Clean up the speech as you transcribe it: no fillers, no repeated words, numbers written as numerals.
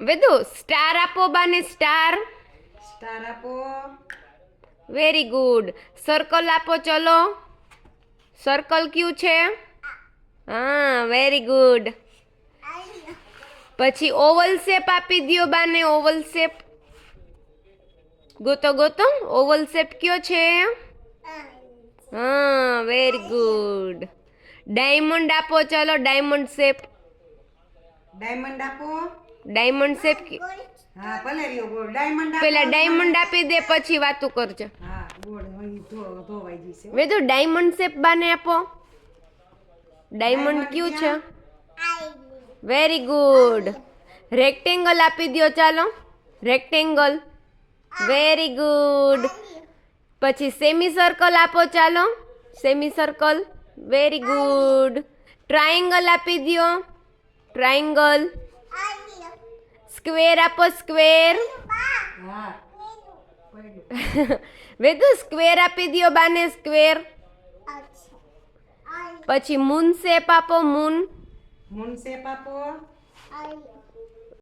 Vedu star આપો બાને star. Star આપો. Very good. સર્કલ આપો ચલો. સર્કલ ક્યુ છે? હા વેરી ગુડ. પછી ઓવલ શેપ આપી દ્યો બાને. ઓવલ શેપ ગોતો ગોતો. ઓવલ શેપ કયો છે? હા વેરી ગુડ. ડાયમંડ આપો ચલો. Diamond shape. ડાયમંડ આપો. ડાયમંડ શેપ હા ભલે રહ્યો ગોળ. ડાયમંડ આપો. પેલા ડાયમંડ આપી દે પછી વાતું કરજો. હા ગોળ ધોવાઈ જશે. વેદુ ડાયમંડ શેપ બાને આપો. ડાયમંડ ક્યુ છે? Very good. રેક્ટેંગલ આપી દ્યો ચાલો. Rectangle very good. પછી સેમી સર્કલ આપો ચાલો. Semi circle very good. Triangle આપી દ્યો. ટ્રાયેંગલ. સ્ક્વેર આપો. સ્ક્વેર. હા વેદુ સ્ક્વેર આપી દ્યો બાને. સ્ક્વેર. પછી મૂન શેપ આપો. મૂન. મૂન શેપ આપો.